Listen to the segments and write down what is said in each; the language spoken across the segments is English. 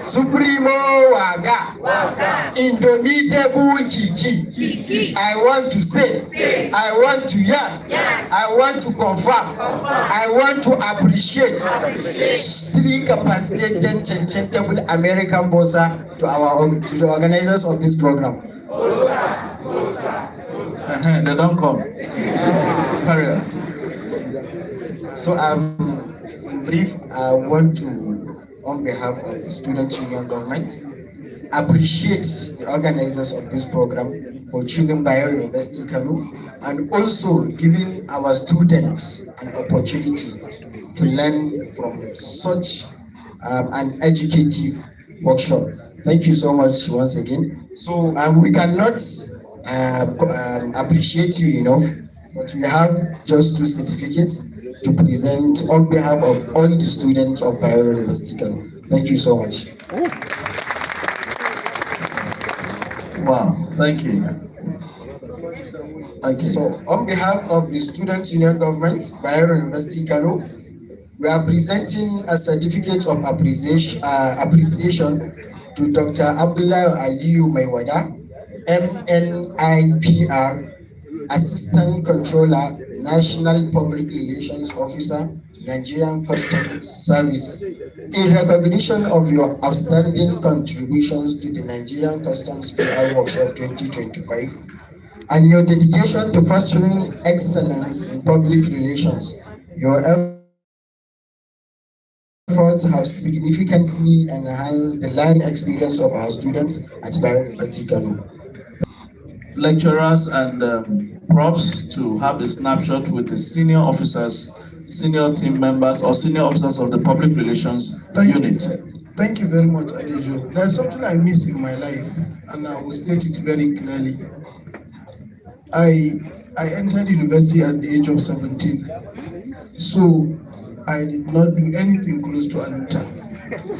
Supremo Waga, Indomitable Kiki. I want to say, I want to yarn, I want to confirm, I want to appreciate three capacitated, changeable American bossa to the organizers of this program. They don't come. Carry on. So in brief, I want to, on behalf of the Student Union Government, appreciate the organizers of this program for choosing Bayero University Kano and also giving our students an opportunity to learn from such an educative workshop. Thank you so much once again. So we cannot appreciate you enough, but we have just 2 certificates to present on behalf of all the students of Bayero University Kano. Thank you so much. Wow, thank you. So, on behalf of the Students' Union Government, Bayero University Kano, we are presenting a certificate of appreciation to Dr. Abdullah Aliyu Maiwada, MNIPR, Assistant Controller, National Public Relations Officer, Nigerian Customs Service, in recognition of your outstanding contributions to the Nigerian Customs PR Workshop 2025 and your dedication to fostering excellence in public relations. Your efforts have significantly enhanced the learning experience of our students at Bayero University Kano. Lecturers and profs to have a snapshot with the senior officers, senior team members, or senior officers of the public relations unit. Thank you very much, Adejo. There's something I missed in my life, and I will state it very clearly. I entered university at the age of 17, so I did not do anything close to Aluta.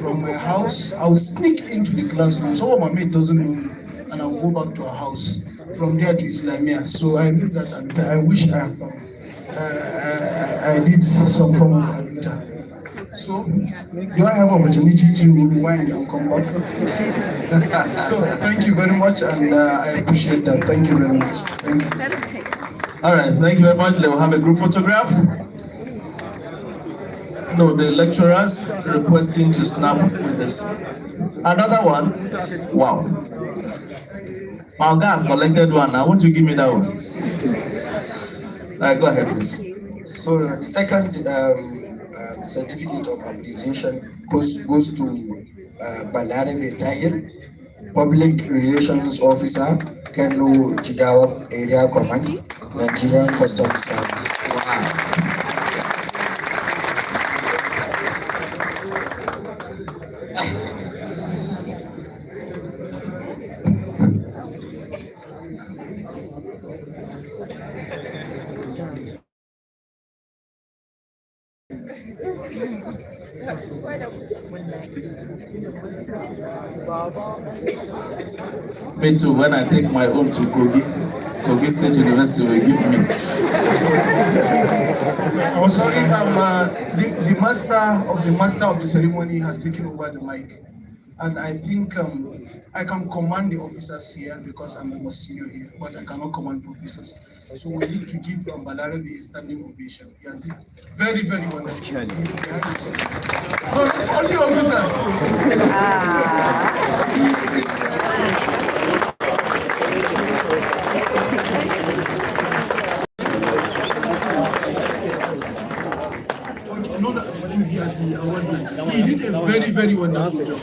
From my house, I would sneak into the classroom. Some of my mates doesn't know me, and I will go back to our house. From there to Islamia. So I miss that Aluta. I wish I have I did some form of Aluta. So do I have opportunity to rewind and come back? So thank you very much, and I appreciate that. Thank you very much. Thank you. All right, thank you very much. They will have a group photograph. No, the lecturers requesting to snap with this. Another one. Wow. My guy has collected one. I want you to give me that one. All right, go ahead, please. So the second certificate of appreciation goes to Balarabe Tahir, Public Relations Officer, Kano Jigawa Area Command, Nigerian Customs Service. Wow. Me too, when I take my own to Kogi State University will give me. I'm sorry, the master of the ceremony has taken over the mic. And I think I can command the officers here because I'm the most senior here, but I cannot command professors. So we need to give Balarabe a standing ovation. He has been very, very wonderful. No, only officers. He did a very, very wonderful job.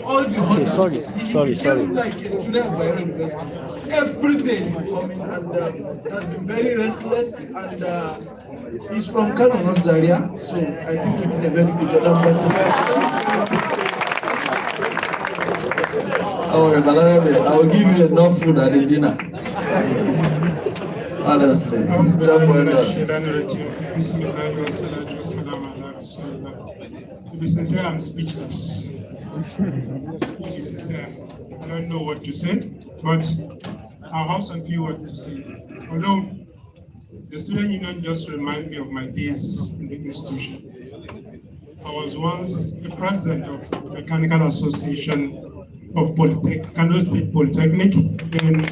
All the hunters, he became like a student of Bayero University. Every day coming and has been very restless, and he's from Kano, not Zaria, so I think he did a very good job. Oh, Balarabe, I will give you enough food at the dinner. Honestly, it's job well done. To be sincere, I'm speechless. To be sincere, I don't know what to say, but I'll have some few words to say. Although the student union just remind me of my days in the institution. I was once the president of Mechanical Association of Kano State Polytechnic. Then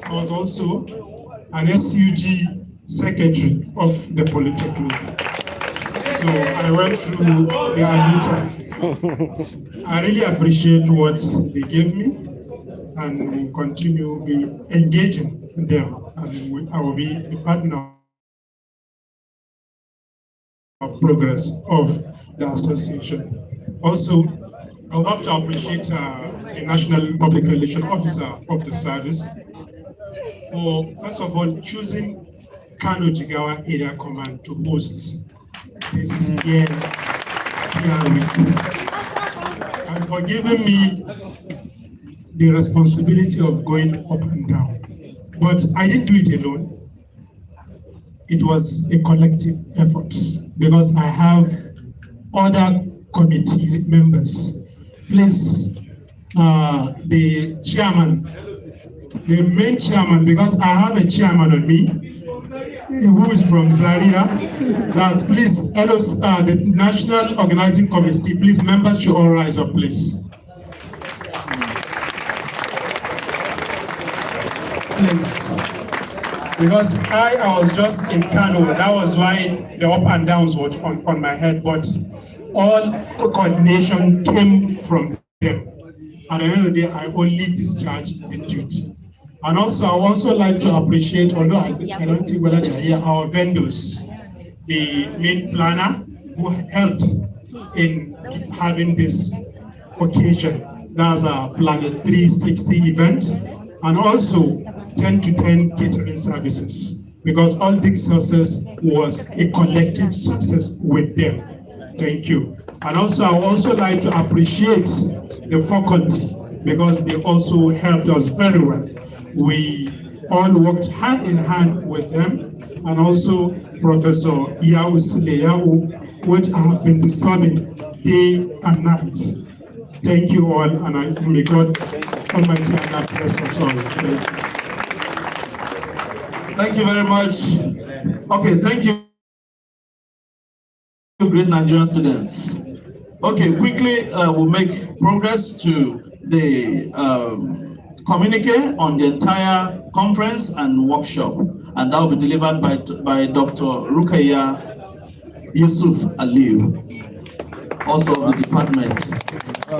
I was also an SUG secretary of the Polytechnic. So I went through the Aluta. I really appreciate what they gave me, and will continue be engaging them. And I will be a partner of progress of the association. Also, I would love to appreciate the National Public Relations Officer of the service for, first of all, choosing Kano Jigawa Area Command to host this year PR week, and for giving me the responsibility of going up and down. But I didn't do it alone. It was a collective effort because I have other committee members. Please, the chairman, the main chairman, because I have a chairman on me who is from Zaria. That's please, the National Organizing Committee, please, members should all rise up, please. Please. Because I was just in Kano, that was why the up and downs were on my head, but all coordination came from them. At the end of the day, I only discharged the duty. And also, I also like to appreciate, although I don't think whether they are here, our vendors, the main planner who helped in having this occasion. That's a Planet 360 event, and also 10 to 10 catering services, because all these success was a collective success with them. Thank you. And also, I would also like to appreciate the faculty, because they also helped us very well. We all worked hand in hand with them, and also Professor Yao Sileyao, which I have been disturbing day and night. Thank you all, and may God Almighty and bless us all. Thank you very much. Okay, thank you, great Nigerian students. Okay, quickly we'll make progress to the communique on the entire conference and workshop, and that will be delivered by Dr. Rukaya Yusuf Aliu, also of the Department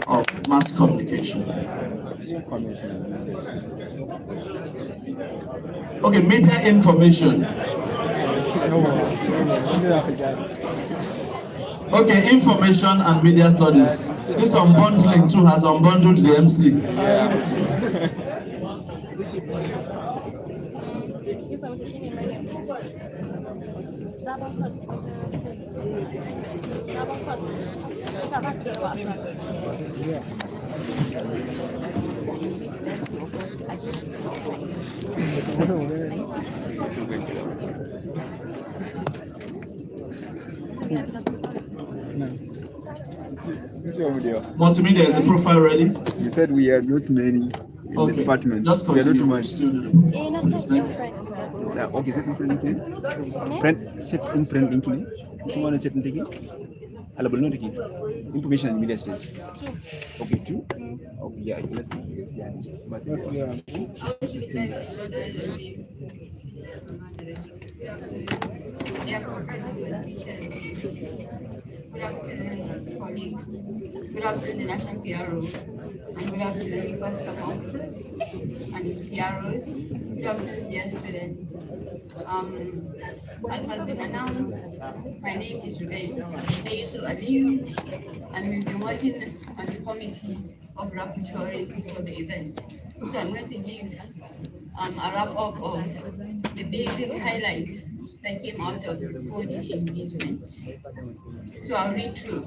of Mass Communication. Okay, media information. Okay, information and media studies. This unbundling too has unbundled the MC. Multimedia, is the profile ready? You said we are not many in the department. Just continue. We are not much. Okay, set in print. Set in print link me. You want to set in the information and media studies. Okay, two. Okay, yeah, let's do this. Good afternoon, colleagues. Good afternoon, the National PRO. And good afternoon, custom officers and PROs. Good afternoon, dear students. As has been announced, my name is Yusuf Aliu, and we've been working on the committee of rapporteuring for the event. So I'm going to give a wrap-up of the basic highlights that came out of the 4D engagement. So I'll read through.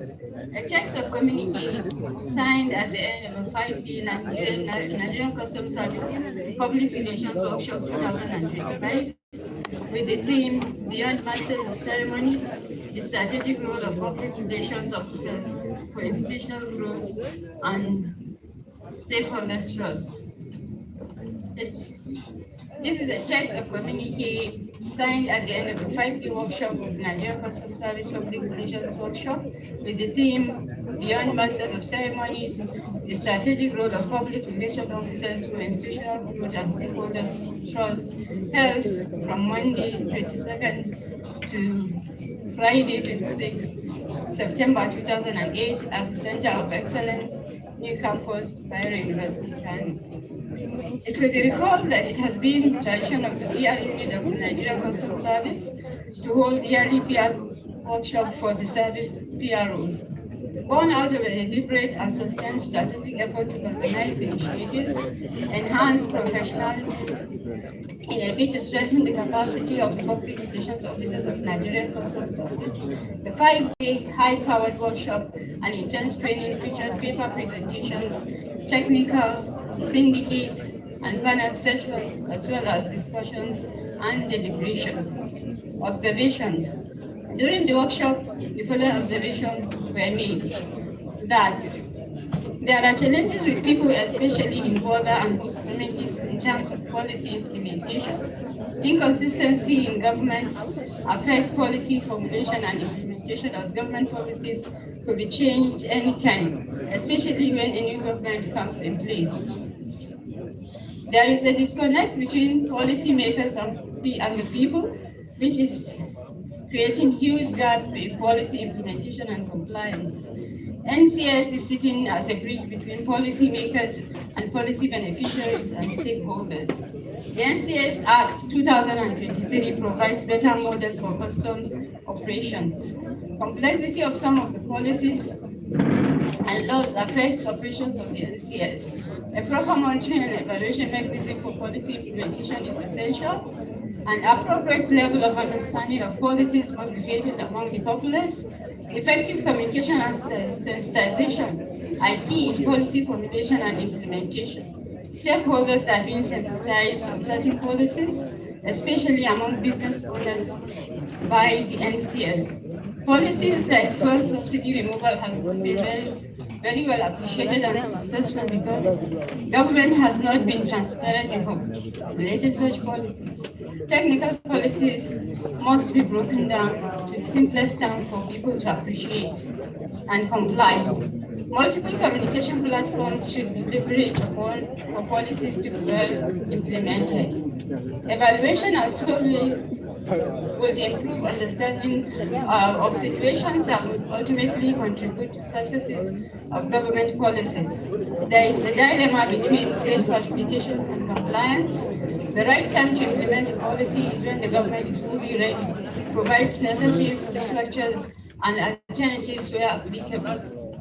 A text of communique signed at the end of a 5-day Nigerian Customs Service Public Relations Workshop 2025 with the theme Beyond Masters of Ceremonies, the strategic role of public relations officers for institutional growth and stakeholders' trust. This is a text of communique signed at the end of a 5-day workshop of Nigerian Customs Service Public Relations Workshop with the theme Beyond Masters of Ceremonies, the strategic role of public relations officers for institutional growth and stakeholders trust, held from Monday 22nd to Friday 26th September 2008 at the Center of Excellence, New Campus, Bayero University, Kano. It will be recalled that it has been the tradition of the PR unit of the Nigerian Customs Service to hold yearly PR workshop for the service PROs. Born out of a deliberate and sustained strategic effort to organize initiatives, enhance professionalism, in a bid to strengthen the capacity of the public relations officers of Nigerian Customs Service, the 5-day high-powered workshop and intense training featured paper presentations, technical, syndicates, and panel sessions, as well as discussions and deliberations. Observations. During the workshop, the following observations were made: that there are challenges with people, especially in border and host communities, in terms of policy implementation. Inconsistency in governments affect policy formulation and implementation, as government policies could be changed anytime, especially when a new government comes in place. There is a disconnect between policymakers and the people, which is creating huge gap in policy implementation and compliance. NCS is sitting as a bridge between policymakers and policy beneficiaries and stakeholders. The NCS Act 2023 provides better model for customs operations. Complexity of some of the policies and laws affects operations of the NCS. A proper monitoring and evaluation mechanism for policy implementation is essential. An appropriate level of understanding of policies must be created among the populace. Effective communication and sensitization are key in policy formulation and implementation. Stakeholders are being sensitized on certain policies, especially among business owners by the NCS. Policies like fuel subsidy removal have been very well appreciated and successful because government has not been transparent in formulating such policies. Technical policies must be broken down to the simplest term for people to appreciate and comply. Multiple communication platforms should be leveraged upon for policies to be well implemented. Evaluation and survey would improve understanding of situations and would ultimately contribute to successes of government policies. There is a dilemma between great facilitation and compliance. The right time to implement a policy is when the government is fully ready, provides necessary structures and alternatives where applicable.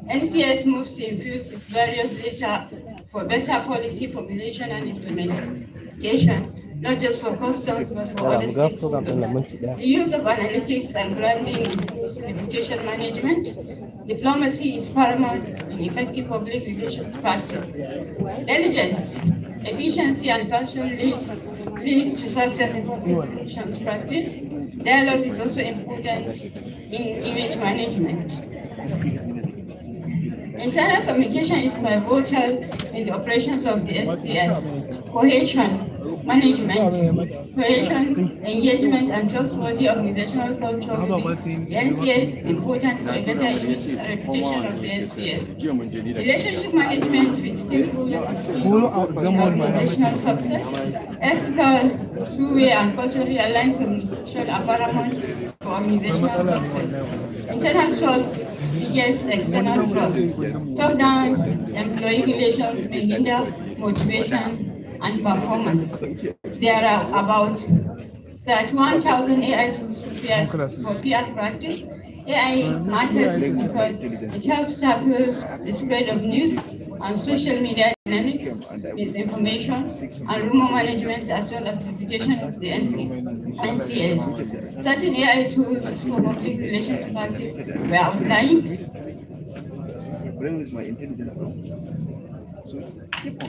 NCS moves to infuse its various data for better policy formulation and implementation, not just for customs, but for other stakeholders. The use of analytics and branding improves reputation management. Diplomacy is paramount in effective public relations practice. Diligence, efficiency, and passion lead to success in public relations practice. Dialogue is also important in image management. Internal communication is pivotal in the operations of the NCS. Cohesion, management, engagement, and trustworthy organizational culture within the NCS is important for a better image and reputation of the NCS. Relationship management with stakeholders is key in organizational success. Ethical, two-way, and culturally aligned communication are paramount for organizational success. Internal trust begets external trust. Top-down employee relations may hinder motivation and performance. There are about 31,000 AI tools for PR practice. AI matters because it helps tackle the spread of news and social media dynamics, misinformation, and rumor management, as well as reputation of the NCS. Certain AI tools for public relations practice were outlined.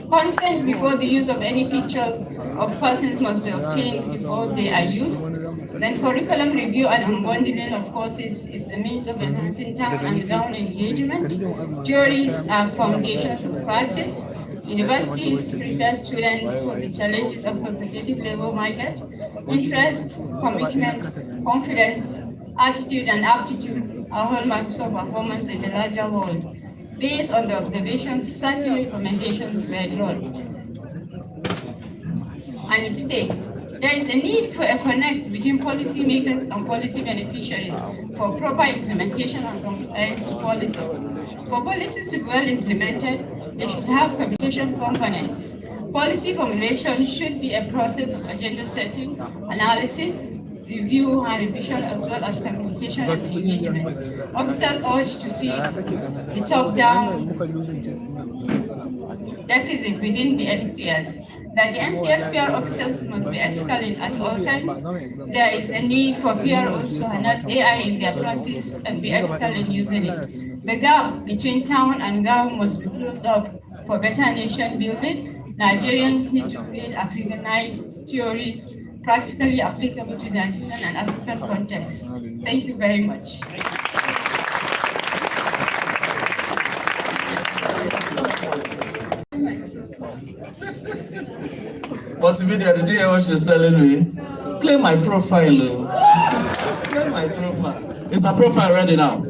Consent before the use of any pictures of persons must be obtained before they are used. Then curriculum review and unbundling of courses is a means of enhancing town and gown engagement. Theories are foundations of practice. Universities prepare students for the challenges of competitive labor market. Interest, commitment, confidence, attitude, and aptitude are hallmarks for performance in the larger world. Based on the observations, certain recommendations were drawn. And it states, there is a need for a connect between policymakers and policy beneficiaries for proper implementation and compliance to policies. For policies to be well implemented, they should have communication components. Policy formulation should be a process of agenda setting, analysis, review and revision, as well as communication and engagement. Officers urge to fix the top-down deficit within the NCS, that the NCS PR officers must be ethical at all times. There is a need for PROs to harness AI in their practice and be ethical in using it. The gap between town and ground must be closed up for better nation building. Nigerians need to create Africanized theories practically applicable to Nigerian and African context. Thank you very much. Multimedia, did you hear what she's telling me? Play my profile. Play my profile. Is her profile ready now?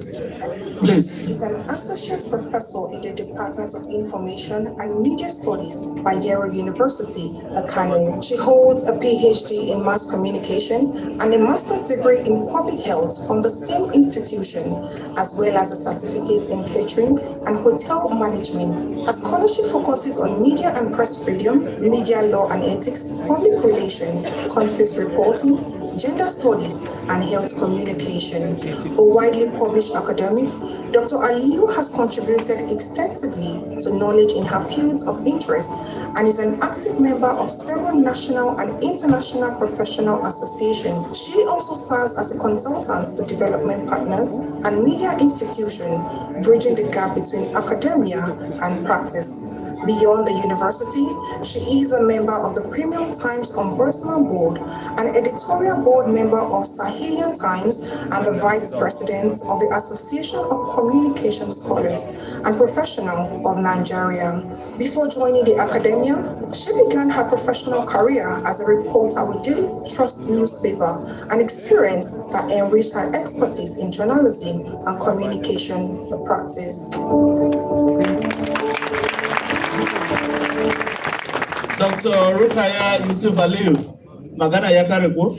Please. He's an associate professor in the Department of Information and Media Studies by Yale University, Kano. She holds a PhD in mass communication and a master's degree in public health from the same institution, as well as a certificate in catering and hotel management. Her scholarship focuses on media and press freedom, media law and ethics, public relations, conflict reporting, gender studies, and health communication. A widely published academic, Dr. Aliyu has contributed extensively to knowledge in her fields of interest and is an active member of several national and international professional associations. She also serves as a consultant to development partners and media institutions, bridging the gap between academia and practice. Beyond the university, she is a member of the Premium Times Ombudsman Board, an editorial board member of Sahelian Times, and the vice president of the Association of Communication Scholars and Professionals of Nigeria. Before joining the academia, she began her professional career as a reporter with Daily Trust newspaper, an experience that enriched her expertise in journalism and communication practice. Dr. Rukaya Yusuf Aliyu, Magana Yakareko.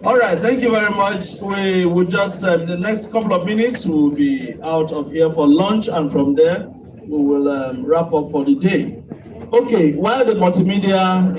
All right, thank you very much. We will just, the next couple of minutes, we'll be out of here for lunch, and from there, we will wrap up for the day. Okay, while the multimedia